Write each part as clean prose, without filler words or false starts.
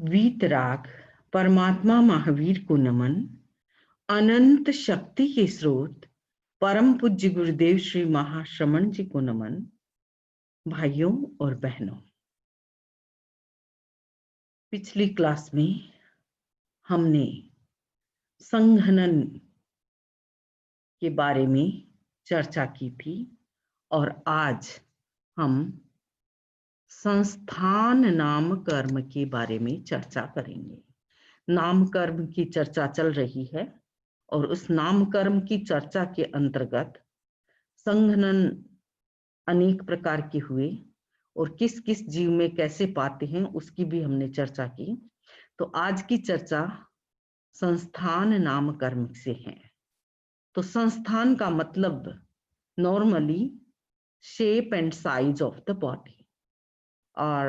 वीतराग परमात्मा महावीर को नमन। अनंत शक्ति के स्रोत परम पूज्य गुरुदेव श्री महाश्रमण जी को नमन। भाइयों और बहनों, पिछली क्लास में हमने संघनन के बारे में चर्चा की थी और आज हम संस्थान नाम कर्म के बारे में चर्चा करेंगे। नाम कर्म की चर्चा चल रही है और उस नाम कर्म की चर्चा के अंतर्गत संघनन अनेक प्रकार के हुए और किस किस जीव में कैसे पाते हैं उसकी भी हमने चर्चा की। तो आज की चर्चा संस्थान नाम कर्म से है। तो संस्थान का मतलब normally shape and size of the body और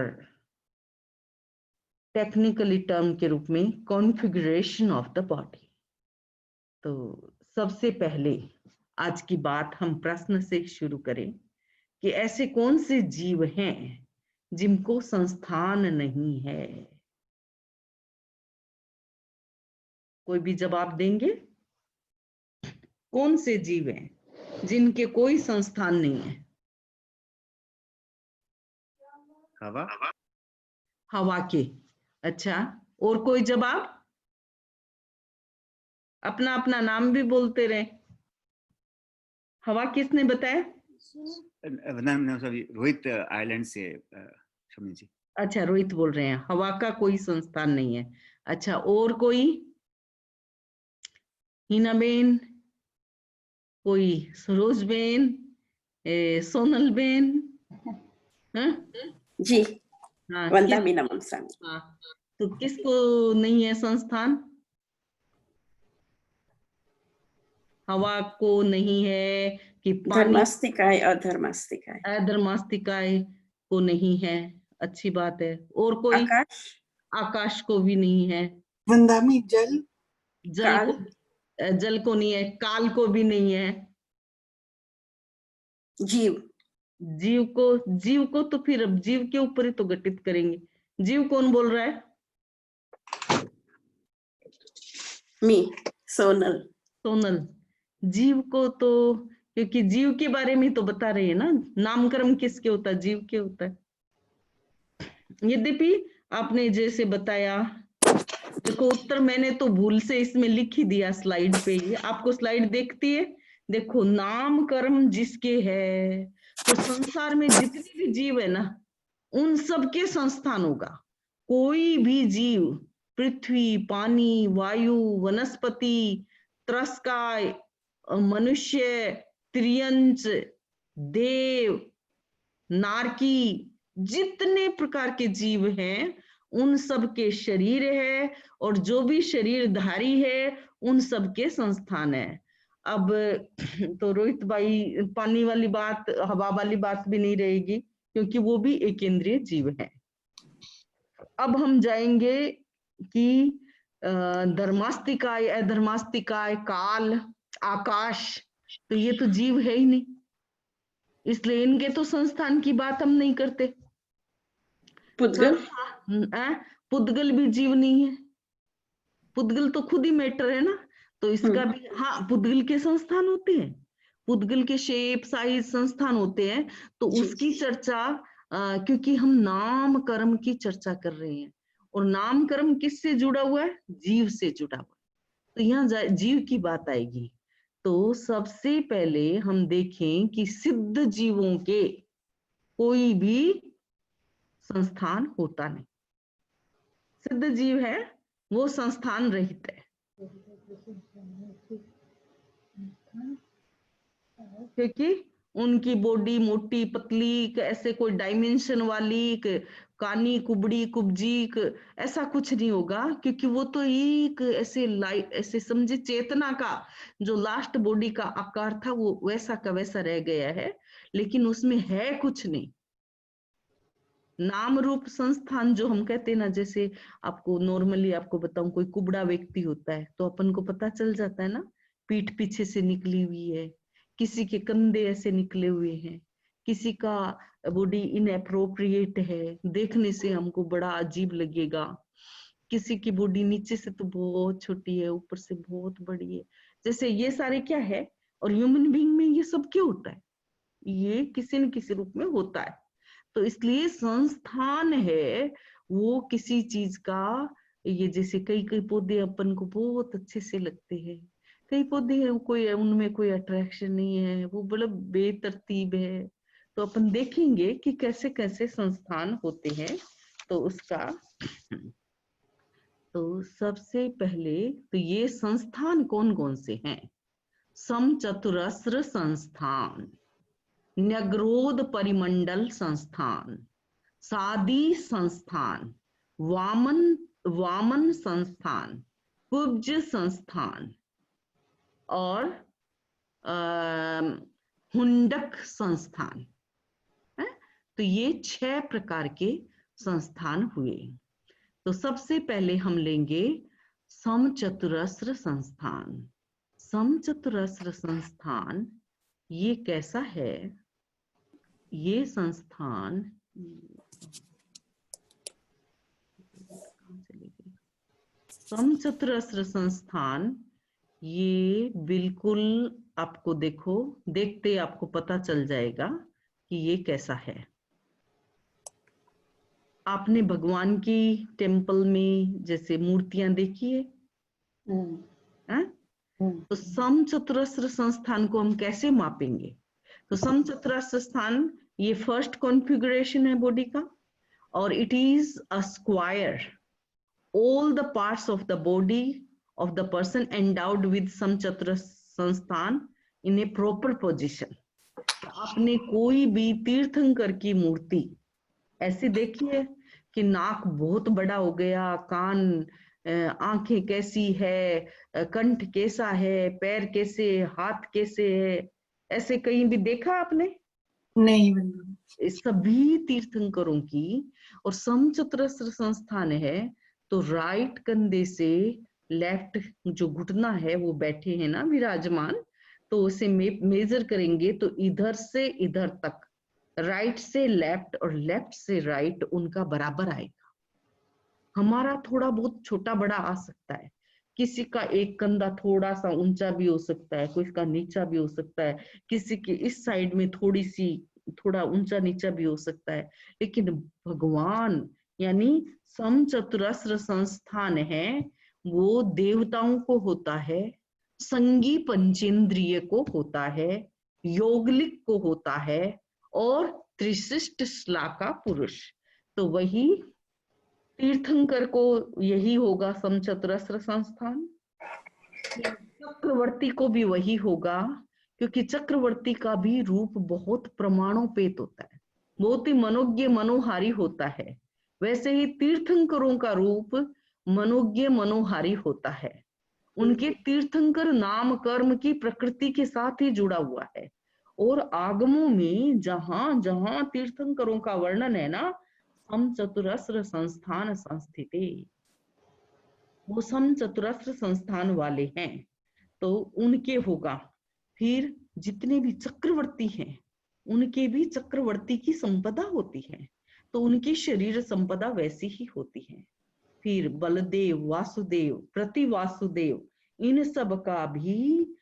टेक्निकली टर्म के रूप में कॉन्फ़िगरेशन ऑफ द बॉडी। तो सबसे पहले आज की बात हम प्रश्न से शुरू करें कि ऐसे कौन से जीव हैं जिनको संस्थान नहीं है। कोई भी जवाब देंगे? कौन से जीव हैं जिनके कोई संस्थान नहीं है? हवा। हवा के। अच्छा, और कोई जवाब? अपना अपना नाम भी बोलते रहे। हवा किसने बताया? रोहित आइलैंड से शमी जी। अच्छा, रोहित बोल रहे हैं हवा का कोई संस्थान नहीं है। अच्छा, और कोई? हिना बेन, कोई सरोज बेन, सोनल बेन? हाँ जी, हाँ, वंदा मीना मनसानी। हाँ, तो किसको नहीं है संस्थान? हवा को नहीं है कि धर्मास्तिकाय अधर्मास्तिकाय? अधर्मास्तिकाय को नहीं है। अच्छी बात है। और कोई? आकाश? आकाश को भी नहीं है। वंदामी जल? जल को, जल को नहीं है। काल को भी नहीं है। जीव? जीव को तो फिर अब जीव के ऊपर ही तो घटित करेंगे। जीव कौन बोल रहा है? मी, सोनल। सोनल। जीव को तो, क्योंकि जीव के बारे में तो बता रहे हैं ना, नामकरण किसके होता है? जीव के होता है। यद्यपि आपने जैसे बताया, देखो उत्तर मैंने तो भूल से इसमें लिख ही दिया स्लाइड पे ही। आपको स्लाइड देखती है? देखो, नाम कर्म जिसके है तो संसार में जितने भी जीव है ना उन सबके संस्थान होगा। कोई भी जीव, पृथ्वी, पानी, वायु, वनस्पति, त्रस्काय, मनुष्य, त्रियंच, देव, नारकी, जितने प्रकार के जीव हैं उन सब के शरीर है और जो भी शरीरधारी है उन सब के संस्थान है। अब तो रोहित भाई, पानी वाली बात, हवा वाली बात भी नहीं रहेगी क्योंकि वो भी एक इंद्रिय जीव है। अब हम जाएंगे कि धर्मास्तिकाय, अधर्मास्तिकाय, काल, आकाश, तो ये तो जीव है ही नहीं, इसलिए इनके तो संस्थान की बात हम नहीं करते। पुद्गल? पुद्गल भी जीव नहीं है। पुद्गल तो खुद ही मैटर है ना, तो इसका भी, हाँ, पुद्गल के संस्थान होते हैं। पुद्गल के शेप साइज संस्थान होते हैं। तो उसकी चर्चा, क्योंकि हम नाम कर्म की चर्चा कर रहे हैं और नाम कर्म किससे जुड़ा हुआ है? जीव से जुड़ा हुआ है। तो यहाँ जीव की बात आएगी। तो सबसे पहले हम देखें कि सिद्ध जीवों के कोई भी संस्थान होता नहीं। सिद्ध जीव है वो संस्थान रहित है, क्योंकि उनकी बॉडी मोटी पतली, ऐसे कोई डायमेंशन वाली, कानी कुबड़ी कुब्जी, ऐसा कुछ नहीं होगा, क्योंकि वो तो एक ऐसे लाइट, ऐसे समझे चेतना का जो लास्ट बॉडी का आकार था वो वैसा का वैसा रह गया है, लेकिन उसमें है कुछ नहीं। नाम रूप संस्थान जो हम कहते हैं ना, जैसे आपको नॉर्मली आपको बताऊं, कोई कुबड़ा व्यक्ति होता है तो अपन को पता चल जाता है ना, पीठ पीछे से निकली हुई है, किसी के कंधे ऐसे निकले हुए हैं, किसी का बॉडी इनएप्रोप्रिएट है, देखने से हमको बड़ा अजीब लगेगा, किसी की बॉडी नीचे से तो बहुत छोटी है, ऊपर से बहुत बड़ी है, जैसे ये सारे क्या है। और ह्यूमन बीइंग में ये सब क्यों होता है? ये किसी न किसी रूप में होता है। तो इसलिए संस्थान है वो किसी चीज का, ये जैसे कई कई पौधे अपन को बहुत अच्छे से लगते हैं, कई पौधे हैं कोई उनमें कोई अट्रैक्शन नहीं है, वो बड़ा बेतरतीब है। तो अपन देखेंगे कि कैसे कैसे संस्थान होते हैं। तो उसका तो सबसे पहले तो ये संस्थान कौन कौन से हैं? समचतुरस्र संस्थान, न्यग्रोध परिमंडल संस्थान, सादी संस्थान, वामन वामन संस्थान, कुब्ज संस्थान और हुंडक संस्थान है। तो ये 6 प्रकार के संस्थान हुए। तो सबसे पहले हम लेंगे समचतुरस्र संस्थान। समचतुरस्र संस्थान ये कैसा है? ये संस्थान समचतुरस्र संस्थान ये बिल्कुल आपको देखो, देखते आपको पता चल जाएगा कि ये कैसा है। आपने भगवान की टेम्पल में जैसे मूर्तियां देखी है? तो समचतुरस्र संस्थान को हम कैसे मापेंगे? तो समचतुरस्र स्थान ये फर्स्ट कॉन्फ़िगरेशन है बॉडी का, और it is a square, all the parts of the body of the person endowed with समचतुरस्र संस्थान in a proper position। आपने कोई भी तीर्थंकर की मूर्ति ऐसी देखी है कि नाक बहुत बड़ा हो गया, कान, आंखें कैसी है, कंठ कैसा है, पैर कैसे, हाथ कैसे है, ऐसे कहीं भी देखा आपने? नहीं बंधु। सभी तीर्थंकरों की। और समचतुरस्र संस्थान है तो राइट कंधे से लेफ्ट जो घुटना है वो बैठे हैं ना विराजमान, तो उसे मेजर करेंगे तो इधर से इधर तक, राइट से लेफ्ट और लेफ्ट से राइट उनका बराबर आएगा। हमारा थोड़ा बहुत छोटा बड़ा आ सकता है, किसी का एक कंधा थोड़ा सा ऊंचा भी हो सकता है, किसी का नीचा भी हो सकता है, किसी की इस साइड में थोड़ी सी थोड़ा ऊंचा नीचा भी हो सकता है। लेकिन भगवान यानी समचतुरस्र संस्थान है वो देवताओं को होता है, संगी पंचेंद्रिय को होता है, योगलिक को होता है और त्रिशिष्ट श्लाका पुरुष। तो वही तीर्थंकर को यही होगा समचतुरस्र संस्थान। चक्रवर्ती को भी वही होगा, क्योंकि चक्रवर्ती का भी रूप बहुत प्रमाणोपेत होता है, बहुत ही मनोज्ञ मनोहारी होता है। वैसे ही तीर्थंकरों का रूप मनोज्ञ मनोहारी होता है। उनके तीर्थंकर नाम कर्म की प्रकृति के साथ ही जुड़ा हुआ है। और आगमों में जहां जहां तीर्थंकरों का वर्णन है ना, समचतुरस्र संस्थान संस्थिते, वो समचतुरस्र संस्थान वाले हैं तो उनके होगा। फिर जितने भी चक्रवर्ती हैं उनके भी चक्रवर्ती की संपदा होती है, तो उनकी शरीर संपदा वैसी ही होती है। फिर बलदेव, वासुदेव, प्रतिवासुदेव, इन सब का भी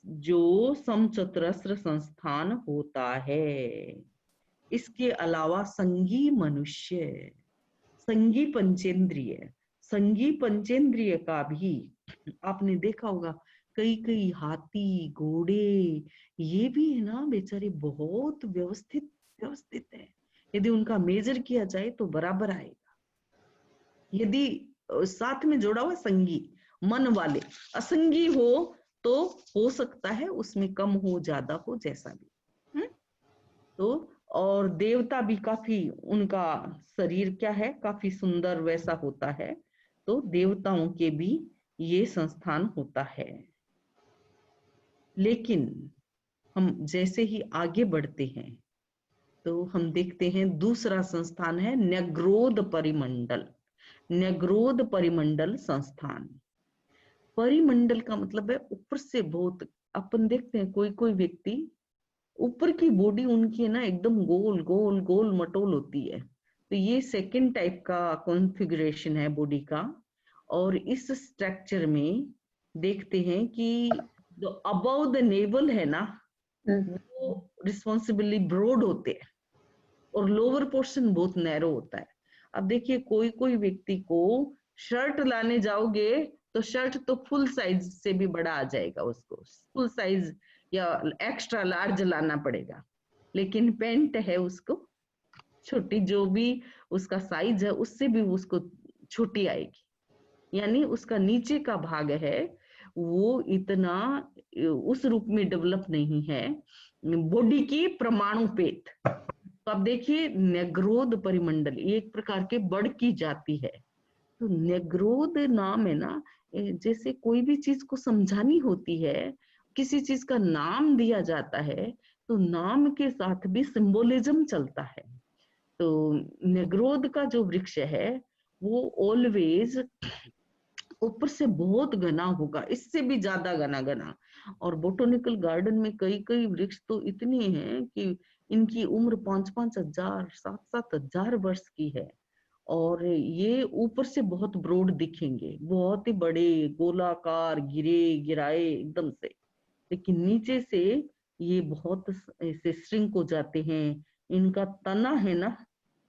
जो समचतुरस्र संस्थान होता है। इसके अलावा संगी मनुष्य, संगी पंचेंद्रिय, संगी पंचेंद्रिय का भी आपने देखा होगा, कई कई हाथी घोड़े ये भी है ना बेचारे बहुत व्यवस्थित व्यवस्थित है। यदि उनका मेजर किया जाए तो बराबर आएगा। यदि साथ में जोड़ा हुआ संगी मन वाले, असंगी हो तो हो सकता है उसमें कम हो ज्यादा हो जैसा भी। तो और देवता भी काफी, उनका शरीर क्या है काफी सुंदर वैसा होता है, तो देवताओं के भी ये संस्थान होता है। लेकिन हम जैसे ही आगे बढ़ते हैं तो हम देखते हैं दूसरा संस्थान है न्यग्रोध परिमंडल। न्यग्रोध परिमंडल संस्थान, परिमंडल का मतलब है ऊपर से बहुत। अपन देखते हैं कोई कोई व्यक्ति ऊपर की बॉडी उनकी है ना एकदम गोल गोल गोल मटोल होती है, तो ये सेकंड टाइप का कॉन्फ़िगरेशन है बॉडी का। और इस स्ट्रक्चर में देखते हैं कि जो अबव द नेवल है ना, वो रिस्पॉन्सिबली ब्रॉड होते हैं और लोअर पोर्शन बहुत नैरो होता है। अब देखिए कोई कोई व्यक्ति को शर्ट लाने जाओगे तो शर्ट तो फुल साइज से भी बड़ा आ जाएगा, उसको फुल साइज या एक्स्ट्रा लार्ज लाना पड़ेगा, लेकिन पैंट है उसको छोटी, जो भी उसका साइज है उससे भी उसको छोटी आएगी। यानी उसका नीचे का भाग है वो इतना उस रूप में डेवलप नहीं है बॉडी की परमाणु पेट। तो अब देखिए नेग्रोध परिमंडल एक प्रकार के बड़ की जाति है। तो नेग्रोध नाम है ना, जैसे कोई भी चीज को समझानी होती है, किसी चीज का नाम दिया जाता है तो नाम के साथ भी सिंबोलिज्म चलता है। तो नेग्रोध का जो वृक्ष है वो ऑलवेज ऊपर से बहुत घना होगा, इससे भी ज्यादा घना घना। और बोटोनिकल गार्डन में कई कई वृक्ष तो इतने हैं कि इनकी उम्र 5-5 हजार 7-7 हजार वर्ष की है। और ये ऊपर से बहुत ब्रॉड दिखेंगे, बहुत ही बड़े गोलाकार गिरे गिराए एकदम से, लेकिन नीचे से ये बहुत ऐसे श्रिंक हो जाते हैं। इनका तना है ना,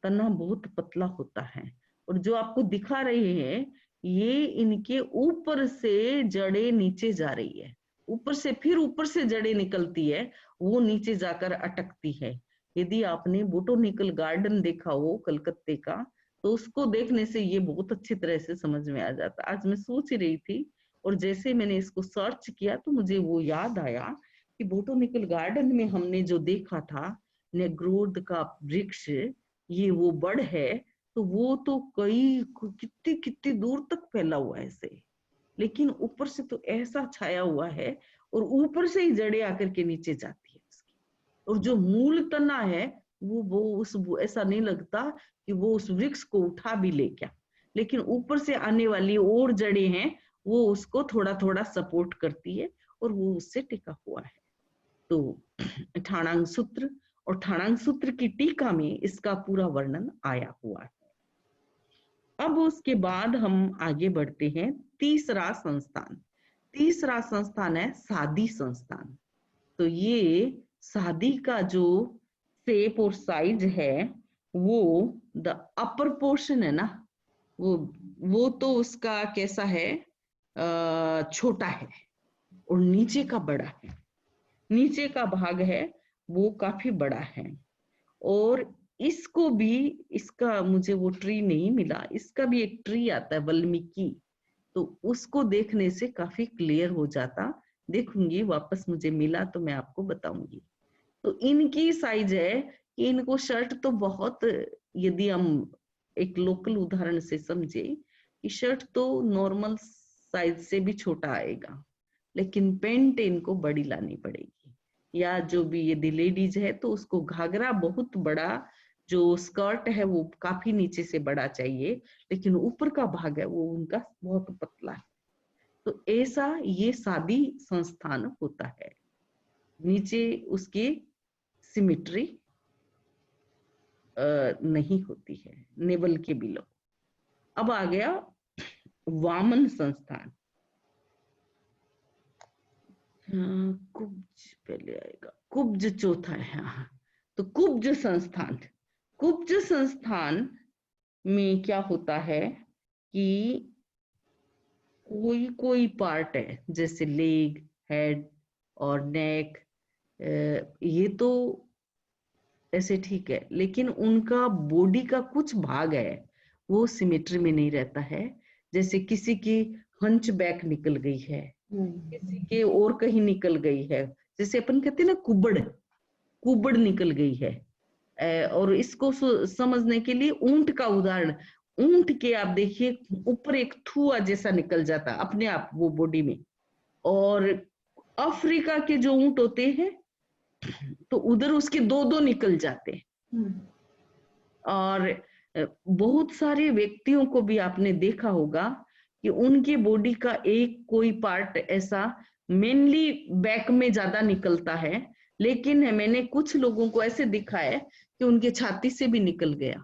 तना बहुत पतला होता है। और जो आपको दिखा रहे हैं ये इनके ऊपर से जड़ें नीचे जा रही है, ऊपर से फिर ऊपर से जड़ें निकलती है, वो नीचे जाकर अटकती है। यदि आपने बोटोनिकल गार्डन देखा हो कलकत्ते का तो उसको देखने से ये बहुत अच्छी तरह से समझ में आ जाता। आज मैं सोच रही थी और जैसे मैंने इसको सर्च किया तो मुझे वो याद आया कि बोटोनिकल गार्डन में हमने जो देखा था नेग्रोध का वृक्ष, ये वो बड़ है, तो वो तो कई कितनी कितनी दूर तक फैला हुआ है ऐसे, लेकिन ऊपर से तो ऐसा छाया हुआ है और ऊपर से ही जड़ें आकर के नीचे जाती है उसकी। और जो मूल तना है वो ऐसा नहीं लगता कि वो उस वृक्ष को उठा भी ले क्या, लेकिन ऊपर से आने वाली और जड़ें हैं वो उसको थोड़ा थोड़ा सपोर्ट करती है और वो उससे टिका हुआ है। तो ठाणांग सूत्र और ठाणांग सूत्र की टीका में इसका पूरा वर्णन आया हुआ है। अब उसके बाद हम आगे बढ़ते हैं तीसरा संस्थान। तीसरा संस्थान है सादी संस्थान। तो ये सादी का जो शेप और साइज है वो द अपर पोर्शन है ना, वो तो उसका कैसा है, छोटा है और नीचे का बड़ा है। नीचे का भाग है वो काफी बड़ा है। और इसको भी, इसका मुझे वो ट्री नहीं मिला, इसका भी एक ट्री आता है वाल्मीकि, तो उसको देखने से काफी क्लियर हो जाता। देखूंगी वापस मुझे मिला तो मैं आपको बताऊंगी। तो इनकी साइज है कि इनको शर्ट तो बहुत, यदि हम एक लोकल उदाहरण से समझे कि शर्ट तो नॉर्मल साइज से भी छोटा आएगा, लेकिन पेंट इनको बड़ी लानी पड़ेगी। या जो भी यदि लेडीज है तो उसको घाघरा बहुत बड़ा, जो स्कर्ट है वो काफी नीचे से बड़ा चाहिए, लेकिन ऊपर का भाग है वो उनका बहुत पतला है। तो ऐसा ये सादी संस्थान होता है, नीचे उसकी सिमेट्री नहीं होती है नेवल के बिलो। अब आ गया वामन संस्थान। कुब्ज पहले आएगा, कुब्ज चौथा है। हाँ, तो कुब्ज संस्थान, कुब्ज संस्थान में क्या होता है कि कोई कोई पार्ट है जैसे लेग, हेड और नेक, ये तो ऐसे ठीक है, लेकिन उनका बॉडी का कुछ भाग है वो सिमेट्री में नहीं रहता है। जैसे किसी की हंच बैक निकल गई है, किसी के और कहीं निकल गई है, जैसे अपन कहते हैं ना कुबड़, कुबड़ निकल गई है। और इसको समझने के लिए ऊंट का उदाहरण, ऊंट के आप देखिए ऊपर एक थुआ जैसा निकल जाता अपने आप वो बॉडी में। और अफ्रीका के जो ऊंट होते हैं तो उधर उसके दो दो निकल जाते हैं। और बहुत सारे व्यक्तियों को भी आपने देखा होगा कि उनके बॉडी का एक कोई पार्ट ऐसा मेनली बैक में ज्यादा निकलता है, लेकिन मैंने कुछ लोगों को ऐसे दिखा है कि उनके छाती से भी निकल गया।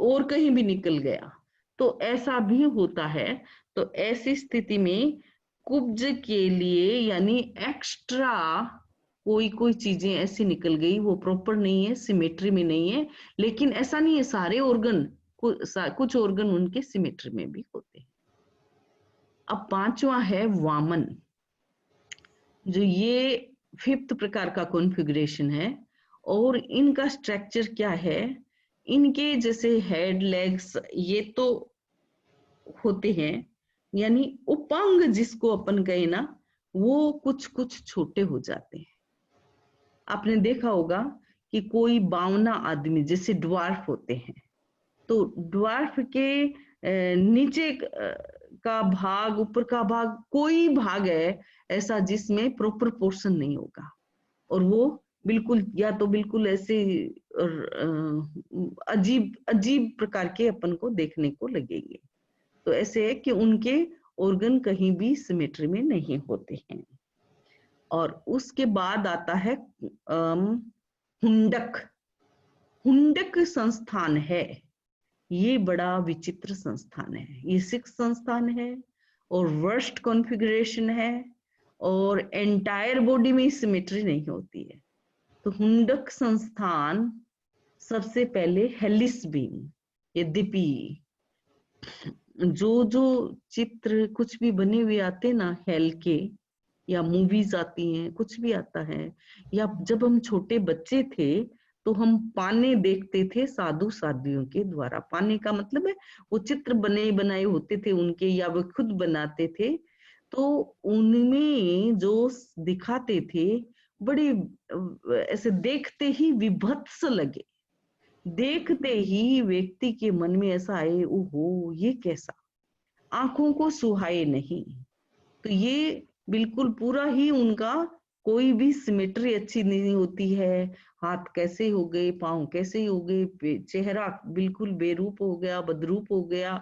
और कहीं भी निकल गया, तो ऐसा भी होता है। तो ऐसी स्थिति में कुब्ज के लिए यानी एक्स्ट्रा कोई चीजें ऐसी निकल गई, वो प्रॉपर नहीं है, सिमेट्री में नहीं है। लेकिन ऐसा नहीं है सारे ऑर्गन, कुछ ऑर्गन उनके सिमेट्री में भी होते हैं। अब पांचवा है वामन, जो ये 5th प्रकार का कॉन्फ़िगरेशन है। और इनका स्ट्रक्चर क्या है, इनके जैसे हेड लेग्स ये तो होते हैं, यानी उपांग जिसको अपन कहे ना, वो कुछ कुछ छोटे हो जाते हैं। आपने देखा होगा कि कोई बावना आदमी जैसे ड्वार्फ होते हैं, तो ड्वार्फ के नीचे का भाग, ऊपर का भाग, कोई भाग है ऐसा जिसमें प्रॉपर पोर्शन नहीं होगा, और वो बिल्कुल या तो बिल्कुल ऐसे अजीब अजीब प्रकार के अपन को देखने को लगेंगे। तो ऐसे है कि उनके ऑर्गन कहीं भी सिमेट्री में नहीं होते हैं। और उसके बाद आता है हुंडक। हुंडक संस्थान है, ये बड़ा विचित्र संस्थान है। ये 6 संस्थान है और वर्स्ट कॉन्फ़िगरेशन है, और एंटायर बॉडी में सिमेट्री नहीं होती है। तो हुंडक संस्थान सबसे पहले हेलिस बीम, यद्यपि जो चित्र कुछ भी बने हुए आते ना हेल के, या मूवीज आती हैं, कुछ भी आता है, या जब हम छोटे बच्चे थे तो हम पाने देखते थे साधु साध्वियों के द्वारा। पाने का मतलब है वो चित्र बने बनाए होते थे उनके, या वो खुद बनाते थे, तो उनमें जो दिखाते थे बड़े ऐसे देखते ही विभत्स लगे, देखते ही व्यक्ति के मन में ऐसा आए, ओहो ये कैसा, आंखों को सुहाए नहीं। तो ये बिल्कुल पूरा ही उनका कोई भी सिमेट्री अच्छी नहीं होती है। हाथ कैसे हो गए, पांव कैसे हो गए, चेहरा बिल्कुल बेरूप हो गया, बदरूप हो गया,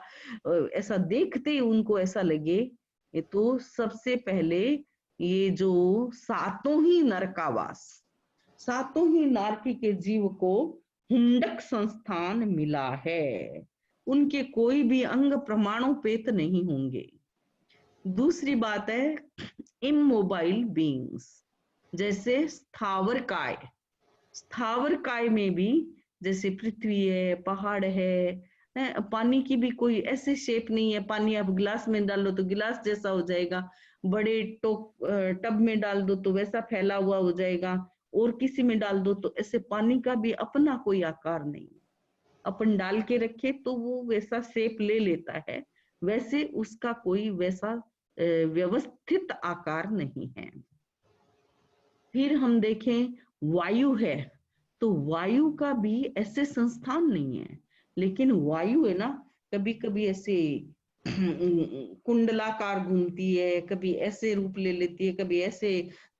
ऐसा देखते ही उनको ऐसा लगे। ये तो सबसे पहले ये जो सातों ही नरकावास, सातों ही नारकी के जीव को हुंडक संस्थान मिला है। उनके कोई भी अंग प्रमाणोपेत नहीं होंगे। दूसरी बात है इमोबाइल बीइंग्स, जैसे स्थावर काय। स्थावर काय में भी जैसे पृथ्वी है, पहाड़ है, पानी की भी कोई ऐसे शेप नहीं है। पानी आप गिलास में डालो तो गिलास जैसा हो जाएगा, बड़े टब में डाल दो तो वैसा फैला हुआ हो जाएगा, और किसी में डाल दो तो ऐसे। पानी का भी अपना कोई आकार नहीं, अपन डाल के रखे तो वो वैसा शेप ले लेता है, वैसे उसका कोई वैसा व्यवस्थित आकार नहीं है। फिर हम देखें वायु है, तो वायु का भी ऐसे संस्थान नहीं है, लेकिन वायु है ना, कभी कभी ऐसे कुंडलाकार घूमती है, कभी ऐसे रूप ले लेती है, कभी ऐसे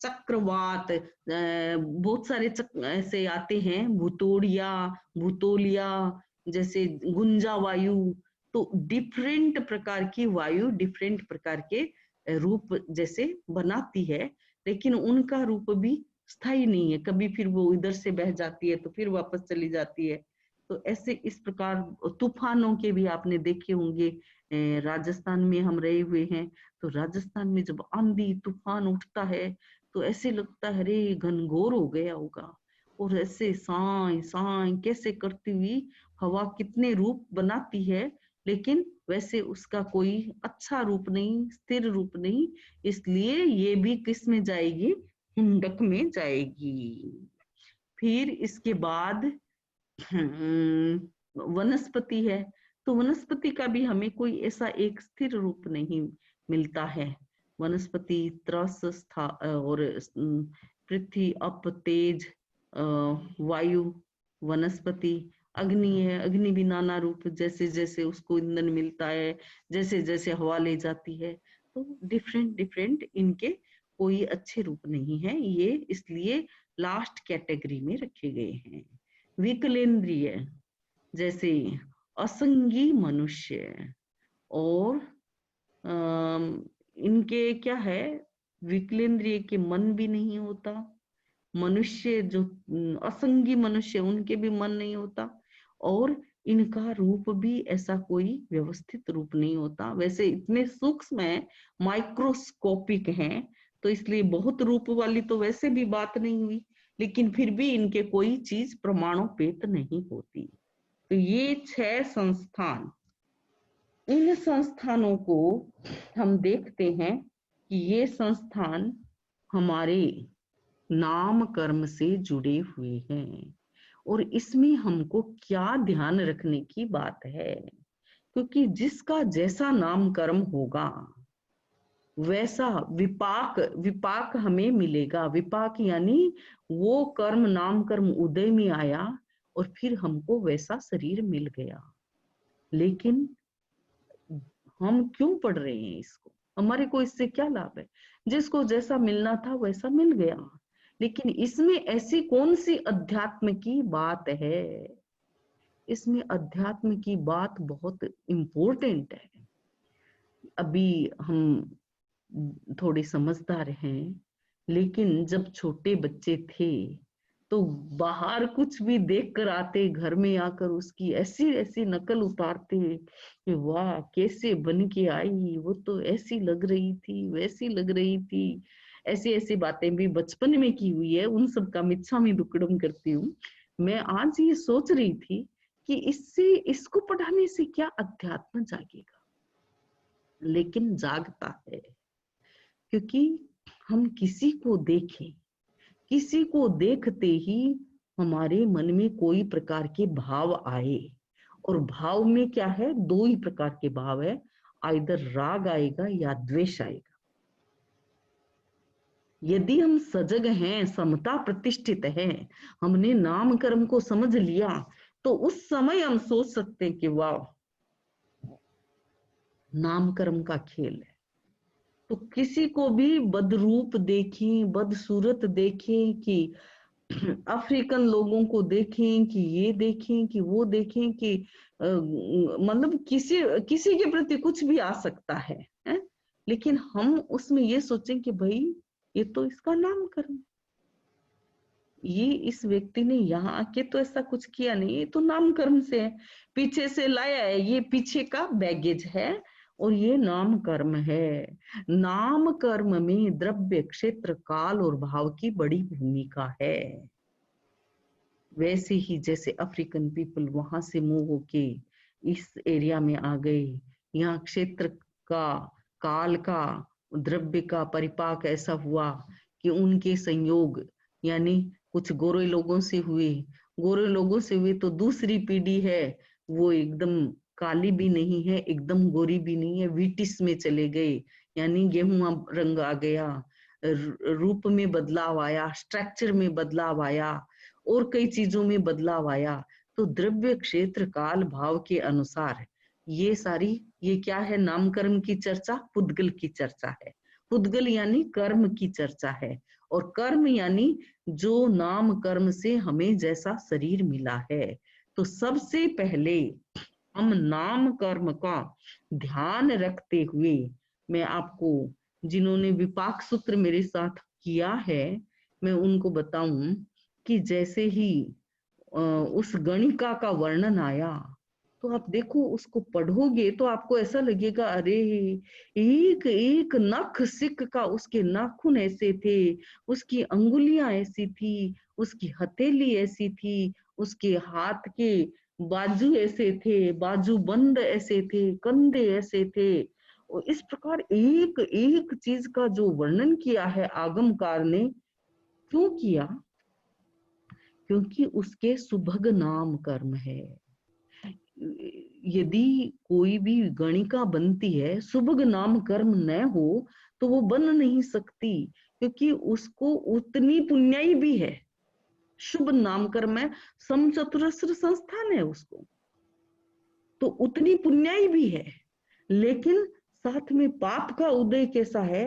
चक्रवात, बहुत सारे ऐसे आते हैं, भूतोड़िया, भूतोलिया, जैसे गुंजा वायु। तो डिफरेंट प्रकार की वायु डिफरेंट प्रकार के रूप जैसे बनाती है, लेकिन उनका रूप भी स्थायी नहीं है। कभी फिर वो इधर से बह जाती है तो फिर वापस चली जाती है। तो ऐसे इस प्रकार तूफानों के भी आपने देखे होंगे। राजस्थान में हम रहे हुए हैं, तो राजस्थान में जब आंधी तूफान उठता है तो ऐसे लगता है अरे घनघोर हो गया होगा, और ऐसे साए साए कैसे करती हुई हवा कितने रूप बनाती है, लेकिन वैसे उसका कोई अच्छा रूप नहीं, स्थिर रूप नहीं। इसलिए ये भी किस में जाएगी, हुंडक में जाएगी। फिर इसके बाद वनस्पति है, तो वनस्पति का भी हमें कोई ऐसा एक स्थिर रूप नहीं मिलता है। वनस्पति त्रस और पृथ्वी, अप, तेज, वायु, वनस्पति। अग्नि है, अग्नि भी नाना रूप, जैसे जैसे उसको ईंधन मिलता है, जैसे जैसे हवा ले जाती है, तो डिफरेंट डिफरेंट इनके कोई अच्छे रूप नहीं है, ये इसलिए लास्ट कैटेगरी में रखे गए हैं। विकलेंद्रिय, जैसे असंगी मनुष्य, और इनके क्या है, विकलेंद्रिय के मन भी नहीं होता। मनुष्य जो असंगी मनुष्य, उनके भी मन नहीं होता। और इनका रूप भी ऐसा कोई व्यवस्थित रूप नहीं होता। वैसे इतने सूक्ष्म है, माइक्रोस्कोपिक हैं, तो इसलिए बहुत रूप वाली तो वैसे भी बात नहीं हुई, लेकिन फिर भी इनके कोई चीज प्रमाणोपेत नहीं होती। तो ये 6 संस्थान, इन संस्थानों को हम देखते हैं कि ये संस्थान हमारे नाम कर्म से जुड़े हुए हैं। और इसमें हमको क्या ध्यान रखने की बात है, क्योंकि जिसका जैसा नाम कर्म होगा वैसा विपाक विपाक हमें मिलेगा। विपाक यानी वो कर्म, नाम कर्म उदय में आया और फिर हमको वैसा शरीर मिल गया। लेकिन हम क्यों पढ़ रहे हैं इसको? हमारे को इससे क्या लाभ है? जिसको जैसा मिलना था वैसा मिल गया। लेकिन इसमें ऐसी कौन सी अध्यात्म की बात है? इसमें अध्यात्म की बात बहुत इम्पोर्टेंट है। अभी हम थोड़े समझदार हैं, लेकिन जब छोटे बच्चे थे तो बाहर कुछ भी देख कर आते, घर में आकर उसकी ऐसी ऐसी नकल उतारते कि वाह कैसे बन के आई, वो तो ऐसी लग रही थी, वैसी लग रही थी। ऐसी ऐसी बातें भी बचपन में की हुई है, उन सब का मिच्छामि दुक्कडम करती हूँ। मैं आज ये सोच रही थी कि इससे, इसको पढ़ाने से क्या अध्यात्म जागेगा? लेकिन जागता है, क्योंकि हम किसी को देखें, किसी को देखते ही हमारे मन में कोई प्रकार के भाव आए। और भाव में क्या है? 2 ही प्रकार के भाव है, आइदर राग आएगा या द्वेष आएगा। यदि हम सजग हैं, समता प्रतिष्ठित है, हमने नाम कर्म को समझ लिया, तो उस समय हम सोच सकते हैं कि वाह नाम कर्म का खेल है। तो किसी को भी बदरूप देखें, बदसूरत देखें, कि अफ्रीकन लोगों को देखें, कि ये देखें, कि वो देखें, कि मतलब किसी के प्रति कुछ भी आ सकता है, लेकिन हम उसमें ये सोचें कि भाई ये तो इसका नाम कर्म, ये इस व्यक्ति ने यहाँ आके तो ऐसा कुछ किया नहीं, ये तो नाम कर्म से है, पीछे से लाया है, ये पीछे का बैगेज है और ये नाम कर्म है। नाम कर्म में द्रव्य, क्षेत्र, काल और भाव की बड़ी भूमिका है। वैसे ही जैसे अफ्रीकन पीपल वहां से मूव होके इस एरिया में आ गए, यहाँ क्षेत्र का, काल का, द्रव्य का परिपाक ऐसा हुआ कि उनके संयोग, यानी कुछ गोरे लोगों से हुए, गोरे लोगों से हुए तो दूसरी पीढ़ी है वो एकदम काली भी नहीं है, एकदम गोरी भी नहीं है, व्हीटिश में चले गए, यानी गेहूं रंग आ गया, रूप में बदलाव आया, स्ट्रक्चर में बदलाव आया और कई चीजों में बदलाव आया। तो द्रव्य, क्षेत्र, काल, भाव के अनुसार ये सारी, ये क्या है? नाम कर्म की चर्चा, पुद्गल की चर्चा है। पुद्गल यानी कर्म की चर्चा है, और कर्म यानी जो नाम कर्म से हमें जैसा शरीर मिला है। तो सबसे पहले हम नाम कर्म का ध्यान रखते हुए, मैं आपको, जिन्होंने विपाक सूत्र मेरे साथ किया है, मैं उनको बताऊं कि जैसे ही उस गणिका का वर्णन आया, तो आप देखो उसको पढ़ोगे तो आपको ऐसा लगेगा अरे एक एक नख सिक का, उसके नाखून ऐसे थे, उसकी अंगुलियां ऐसी थी, उसकी हथेली ऐसी थी, उसके हाथ के बाजू ऐसे थे, बाजू बंद ऐसे थे, कंधे ऐसे थे। और इस प्रकार एक एक चीज का जो वर्णन किया है आगमकार ने, क्यों किया? क्योंकि उसके सुभग नाम कर्म है। यदि कोई भी गणिका बनती है, सुभग नाम कर्म न हो तो वो बन नहीं सकती, क्योंकि उसको उतनी पुण्याई भी है। शुभ नाम कर्म है, समचतुरस्र संस्थान है उसको, तो उतनी पुण्याई भी है। लेकिन साथ में पाप का उदय कैसा है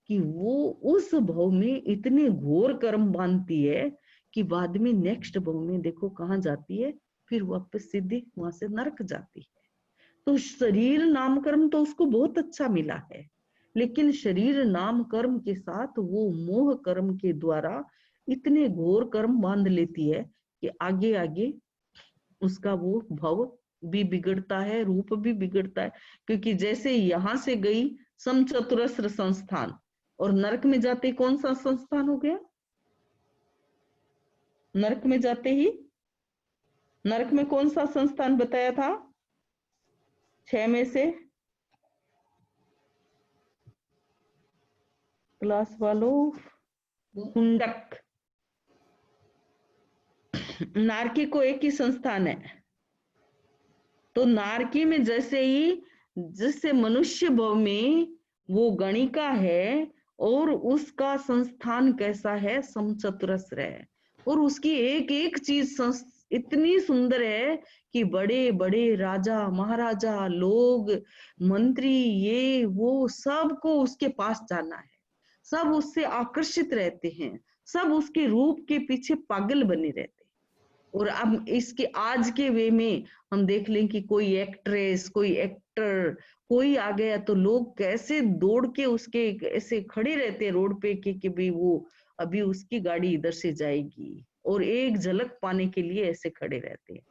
कि वो उस भव में इतने घोर कर्म बांधती है कि बाद में नेक्स्ट भव में देखो कहाँ जाती है, फिर वापस सीधे वहां से नरक जाती है। तो शरीर नाम कर्म तो उसको बहुत अच्छा मिला है, लेकिन शरीर नाम कर्म के साथ वो मोह कर्म के द्वारा इतने घोर कर्म बांध लेती है कि आगे आगे उसका वो भव भी बिगड़ता है, रूप भी बिगड़ता है, क्योंकि जैसे यहां से गई समचतुरस्र संस्थान, और नरक में जाते कौन सा संस्थान हो गया? नरक में जाते ही नरक में कौन सा संस्थान बताया था 6 में से? क्लास वालों, हुंडक। नारकी को एक ही संस्थान है, तो नारकी में जैसे मनुष्य भव में वो गणिका है, और उसका संस्थान कैसा है? समचतुरस्र है, और उसकी एक एक चीज इतनी सुंदर है कि बड़े बड़े राजा महाराजा लोग, मंत्री, ये वो सबको उसके पास जाना है, सब उससे आकर्षित रहते हैं, सब उसके रूप के पीछे पागल बने रहते हैं। और अब इसके आज के वे में हम देख लें कि कोई एक्ट्रेस, कोई एक्टर, कोई आ गया तो लोग कैसे दौड़ के उसके ऐसे खड़े रहते हैं रोड पे कि भाई वो अभी उसकी गाड़ी इधर से जाएगी, और एक झलक पाने के लिए ऐसे खड़े रहते हैं।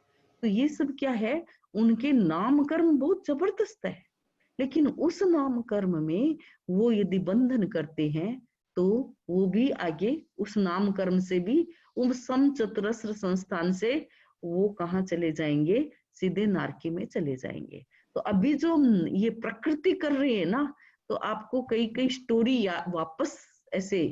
तो ये सब क्या है? उनके नाम कर्म बहुत जबरदस्त है, लेकिन उस नाम कर्म में वो यदि बंधन करते हैं तो वो भी आगे उस नाम कर्म से भी, उस समचतुरस्र संस्थान से वो कहाँ चले जाएंगे? सीधे नारकी में चले जाएंगे। तो अभी जो ये प्रकृति कर रही है ना, तो आपको कई कई स्टोरी वापस ऐसे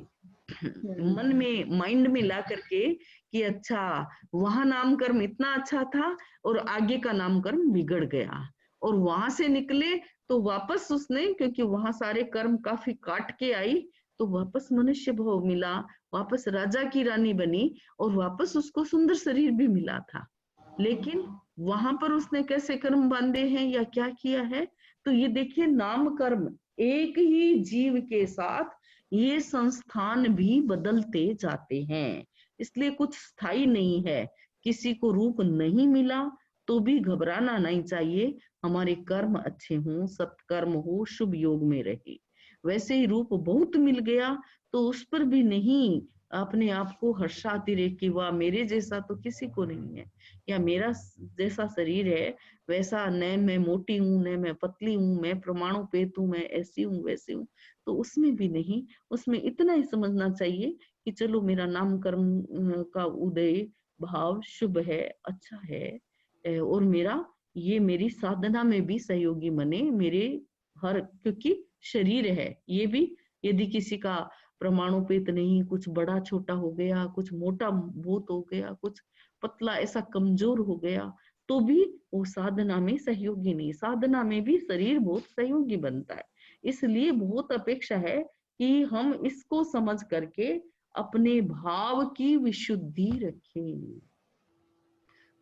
मन में, माइंड में ला करके कि अच्छा वहां नाम कर्म इतना अच्छा था और आगे का नाम कर्म बिगड़ गया, और वहां से निकले तो वापस उसने, क्योंकि वहां सारे कर्म काफी काट के आई, तो वापस मनुष्य भाव मिला, वापस राजा की रानी बनी, और वापस उसको सुंदर शरीर भी मिला था। लेकिन वहां पर उसने कैसे कर्म बांधे हैं या क्या किया है? तो ये देखिए, नाम कर्म एक ही जीव के साथ ये संस्थान भी बदलते जाते हैं, इसलिए कुछ स्थायी नहीं है। किसी को रूप नहीं मिला तो भी घबराना नहीं चाहिए, हमारे कर्म अच्छे हों, सत्कर्म हो, शुभ योग में रहे। वैसे ही रूप बहुत मिल गया तो उस पर भी नहीं अपने आप को हर्षातिरेक कि वाह मेरे जैसा तो किसी को नहीं है, या मेरा जैसा शरीर है वैसा न मैं मोटी हूं न मैं पतली हूं, मैं परमाणु पेट हूं, मैं ऐसी हूं वैसी हूं, तो उसमें भी नहीं। उसमें इतना ही समझना चाहिए कि चलो मेरा नाम कर्म का उदय भाव शुभ है, अच्छा है, और मेरा ये मेरी साधना में भी सहयोगी बने, मेरे हर, क्योंकि शरीर है ये भी, यदि किसी का परमाणुपेत नहीं, कुछ बड़ा छोटा हो गया, कुछ मोटा बहुत हो गया, कुछ पतला ऐसा कमजोर हो गया, तो भी वो साधना में सहयोगी नहीं। साधना में भी शरीर बहुत सहयोगी बनता है। इसलिए बहुत अपेक्षा है कि हम इसको समझ करके अपने भाव की विशुद्धि रखें,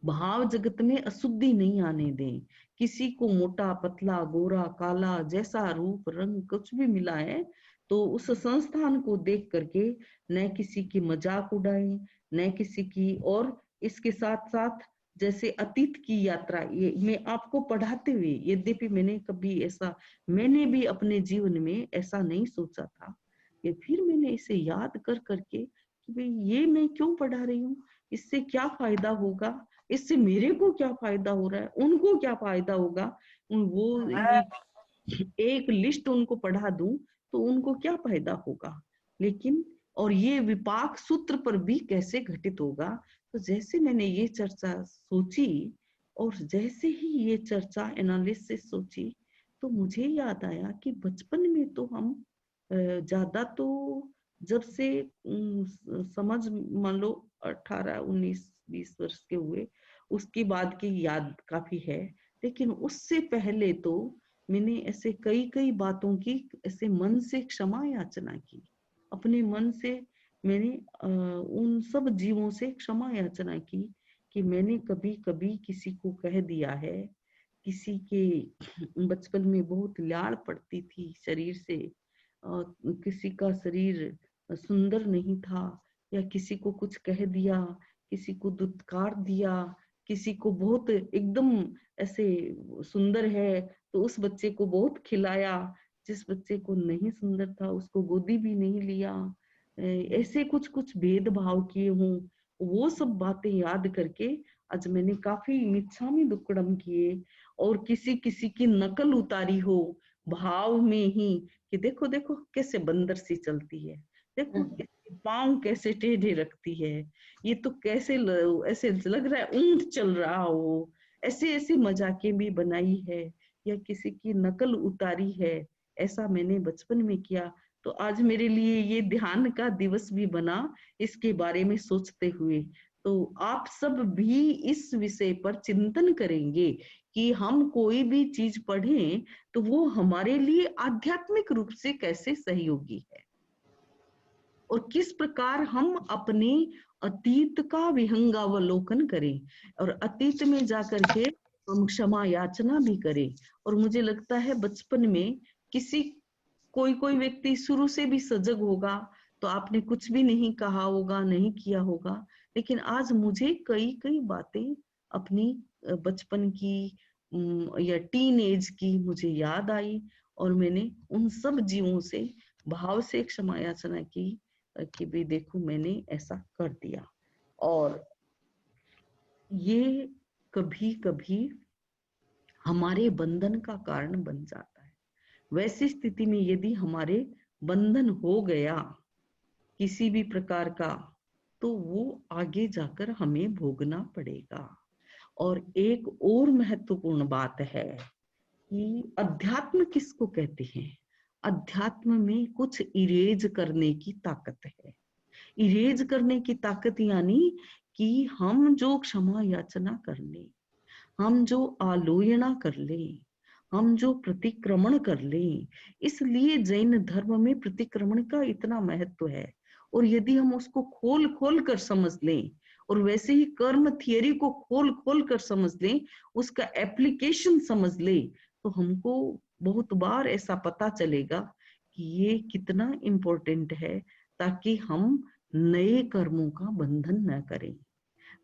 भाव जगत में अशुद्धि नहीं आने दें। किसी को मोटा पतला गोरा काला जैसा रूप रंग कुछ भी मिला है तो उस संस्थान को देख करके न किसी की मजाक उड़ाएं, न किसी की, और इसके साथ साथ जैसे अतीत की यात्रा, ये मैं आपको पढ़ाते हुए, यद्यपि मैंने भी अपने जीवन में ऐसा नहीं सोचा था, कि फिर मैंने इसे याद कर करके कि भाई ये मैं क्यों पढ़ा रही हूँ, इससे क्या फायदा होगा, इससे मेरे को क्या फायदा हो रहा है, उनको क्या फायदा होगा, वो एक लिस्ट उनको पढ़ा दूं तो उनको क्या फायदा होगा। लेकिन और ये विपाक सूत्र पर भी कैसे घटित होगा। तो जैसे मैंने ये चर्चा सोची और जैसे ही ये चर्चा एनालिसिस सोची, तो मुझे याद आया कि बचपन में तो हम ज्यादा तो जब से समझ मान लो 18 19 20 वर्ष के हुए उसके बाद की याद काफी है, लेकिन उससे पहले तो मैंने ऐसे कई कई बातों की ऐसे मन से क्षमा याचना की, अपने मन से मैंने उन सब जीवों से क्षमा याचना की कि मैंने कभी कभी किसी को कह दिया है, किसी के बचपन में बहुत लाड़ पड़ती थी शरीर से, किसी का शरीर सुंदर नहीं था, या किसी को कुछ कह दिया, किसी को दुत्कार दिया, किसी को बहुत एकदम ऐसे सुंदर है तो उस बच्चे को बहुत खिलाया, जिस बच्चे को नहीं सुंदर था उसको गोदी भी नहीं लिया, ऐसे कुछ कुछ भेदभाव किए हों, वो सब बातें याद करके आज मैंने काफी मिच्छामी दुक्कड़म किए और किसी किसी की नकल उतारी हो भाव में ही कि देखो देखो कैसे बंदर सी चलती है, देखो इसके पाँव कैसे टेढ़े रखती है, ये तो कैसे ऐसे लग रहा है ऊंट चल रहा हो, ऐसे ऐसे मजाके भी बनाई है या किसी की नकल उतारी है। ऐसा मैंने बचपन में किया। तो आज मेरे लिए ये ध्यान का दिवस भी बना इसके बारे में सोचते हुए। तो आप सब भी इस विषय पर चिंतन करेंगे कि हम कोई भी चीज पढ़ें तो वो हमारे लिए आध्यात्मिक रूप से कैसे सहयोगी है और किस प्रकार हम अपने अतीत का विहंगावलोकन करें और अतीत में जाकर के हम क्षमा याचना भी करें। और मुझे लगता है बचपन में किसी कोई कोई व्यक्ति शुरू से भी सजग होगा तो आपने कुछ भी नहीं कहा होगा, नहीं किया होगा, लेकिन आज मुझे कई कई बातें अपनी बचपन की या टीन एज की मुझे याद आई और मैंने उन सब जीवों से भाव से क्षमा याचना की कि भी देखो मैंने ऐसा कर दिया। और ये कभी कभी हमारे बंधन का कारण बन जाता है। वैसी स्थिति में यदि हमारे बंधन हो गया किसी भी प्रकार का तो वो आगे जाकर हमें भोगना पड़ेगा। और एक और महत्वपूर्ण बात है कि अध्यात्म किसको कहते हैं। अध्यात्म में कुछ इरेज करने की ताकत है। इरेज करने की ताकत यानी कि हम जो क्षमा याचना कर ले, हम जो आलोचना कर ले, हम जो प्रतिक्रमण कर ले, इसलिए जैन धर्म में प्रतिक्रमण का इतना महत्व है। और यदि हम उसको खोल खोल कर समझ लें और वैसे ही कर्म थियरी को खोल खोल कर समझ लें, उसका एप्लीकेशन समझ ले, तो हमको बहुत बार ऐसा पता चलेगा कि ये कितना इम्पोर्टेंट है, ताकि हम नए कर्मों का बंधन न करें,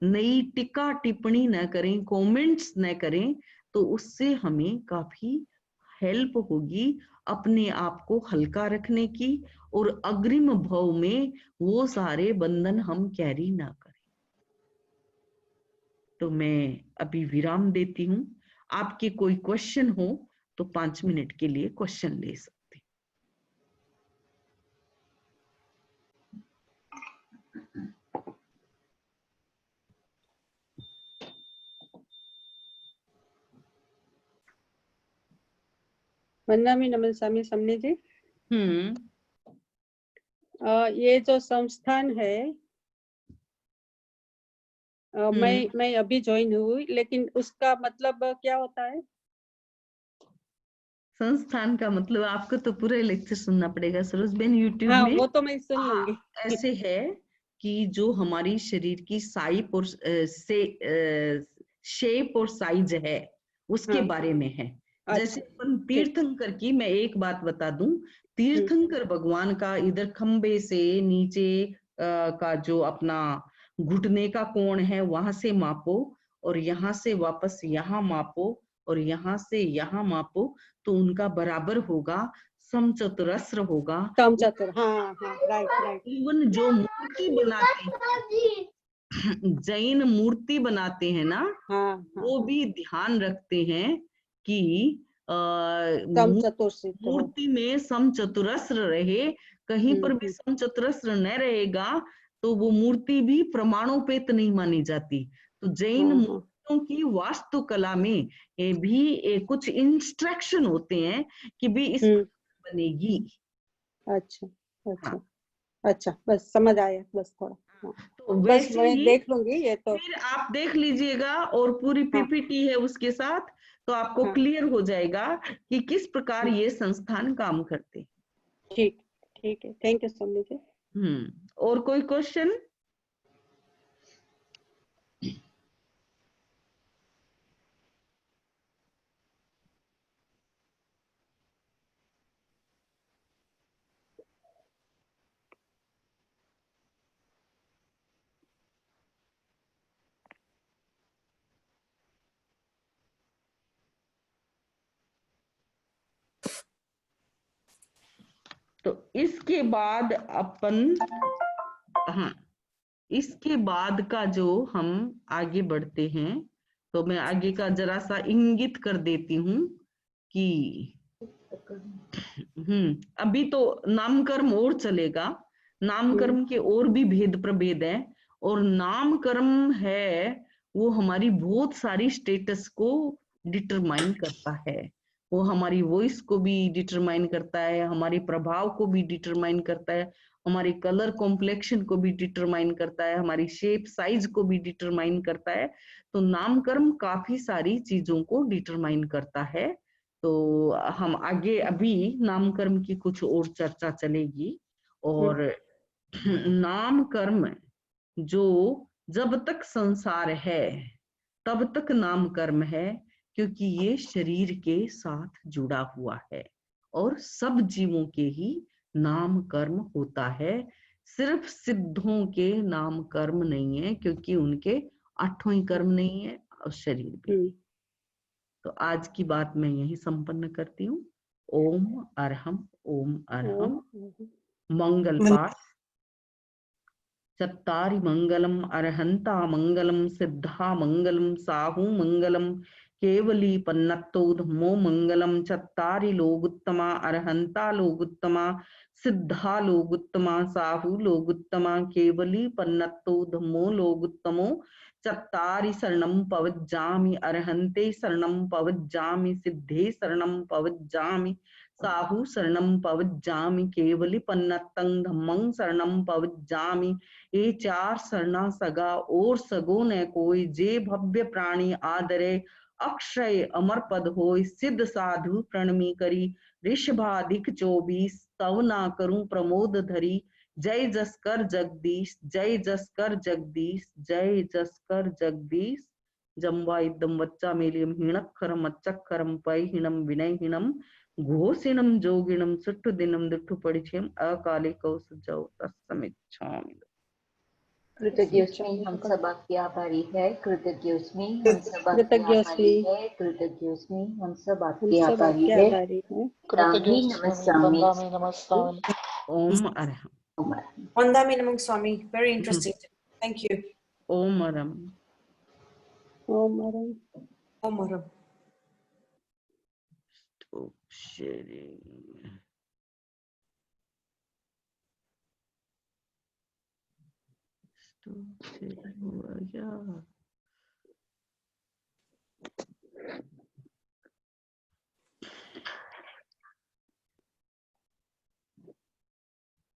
नई टिक्का टिप्पणी न करें, कमेंट्स न करें। तो उससे हमें काफी हेल्प होगी अपने आप को हल्का रखने की और अग्रिम भाव में वो सारे बंधन हम कैरी ना करें। तो मैं अभी विराम देती हूँ। आपके कोई क्वेश्चन हो तो 5 मिनट के लिए क्वेश्चन ले सकते। वंदनामी नमन स्वामी समनी जी। ये जो संस्थान है मैं अभी ज्वाइन हुई, लेकिन उसका मतलब क्या होता है? संस्थान का मतलब आपको तो पूरा लेक्चर सुनना पड़ेगा सरोज बेन यूट्यूब हाँ, में। वो तो मैं सुन लूंगी। ऐसे है कि जो हमारी शरीर की साइप और शेप और साइज है उसके हाँ, बारे में है। जैसे अच्छा, अपन तीर्थंकर की मैं एक बात बता दूं, तीर्थंकर भगवान का इधर खंबे से नीचे का जो अपना घुटने का कोण है वहां से मापो और यहाँ से वापस यहाँ मापो और यहाँ से यहाँ मापो तो उनका बराबर होगा, समचतुरस्र होगा। समचतुर, हाँ हाँ, राइट। इवन जो मूर्ति बनाते हैं, जैन मूर्ति बनाते हैं ना, हाँ, वो भी ध्यान रखते हैं कि समचतुर सिद्ध हो। मूर्ति में समचतुरस्र रहे। कहीं पर भी समचतुरस्र न रहेगा तो वो मूर्ति भी प्रमाणोपेत नहीं मानी जाती। तो जैन मूर्तियों की वास्तुकला में ये भी कुछ इंस्ट्रक्शन होते हैं कि भी इस बनेगी। अच्छा, अच्छा, बस समझ आया, बस थोड़ा। हाँ। तो बस वैसे मैं ही देख लूंगी ये तो। फिर आप देख लीजिएगा और पूरी पीपीटी है उसके साथ, तो आपको क्लियर हो जाएगा कि किस प्रकार ये संस्थान काम करते हैं। ठीक है, थैंक यू सो मच। और कोई क्वेश्चन? तो इसके बाद अपन इसके बाद का जो हम आगे बढ़ते हैं, तो मैं आगे का जरा सा इंगित कर देती हूँ कि अभी तो नामकर्म और चलेगा। नामकर्म के और भी भेद प्रभेद है, और नामकर्म है वो हमारी बहुत सारी स्टेटस को डिटरमाइन करता है। वो हमारी वॉइस को भी डिटरमाइन करता है, हमारे प्रभाव को भी डिटरमाइन करता है, हमारे कलर कॉम्प्लेक्शन को भी डिटरमाइन करता है, हमारी शेप साइज को भी डिटरमाइन करता है। तो नामकर्म काफी सारी चीजों को डिटरमाइन करता है। तो हम आगे अभी नामकर्म की कुछ और चर्चा चलेगी। और नामकर्म जो जब तक संसार है तब तक नामकर्म है, क्योंकि ये शरीर के साथ जुड़ा हुआ है, और सब जीवों के ही नाम कर्म होता है। सिर्फ सिद्धों के नाम कर्म नहीं है, क्योंकि उनके 8 ही कर्म नहीं है और शरीर भी। तो आज की बात मैं यही संपन्न करती हूँ। ओम अरहम, ओम अरहम। मंगल पाठ। चत्तारि मंगलम अरहंता मंगलम सिद्धा मंगलम साहू मंगलम केवली पन्नत्तो धम्मो मंगलम। चत्तारि लोगुत्तमा अरहंता लोगुत्तमा सिद्धा लोगुत्तमा साहू लोगुत्तमा केवली पन्नत्तो धम्मो लोगुत्तमो। चत्तारि शरणं पवज्जामि अरहन्ते शरणं पवज्जामि सिद्धे शरणं पवज्जामि साहू शरणं पवज्जामि केवली पन्नत्तं धम्मं शरणं पवज्जामि। ये 4 शरणा सगा और सगो न कोई, जे भव्य प्राणी आदरे अक्षय अमर पद होय। सिद्ध साधु प्रणमी करी ऋषभाधिक 24, तव ना करूं प्रमोद धरी। जय जसकर जगदीश, जय जसकर जगदीश, जय जसकर जगदीश। जम्वा इदम वच्चा मेलियम हीणक्षरम अच्चक्षरम पैहिणम विनयहीनम घोषिणम जोगिणम सुट्टु दिनम दुट्टु परिचयम अकाले कौसुजौ तत्समिच्छामि। कृतज्ञोस्मि हम सब आपके आभारी है। कृतज्ञोस्मि हम सब आपके आभारी है। कृतज्ञोस्मि हम सब आपके आभारी है। वंदामि नमस्सामि। ओम Arham. Vandami Namam Swami. Very interesting. Thank you. Om Arham. Om Arham. Om Aram. Stop sharing. Stop sharing हुआ क्या?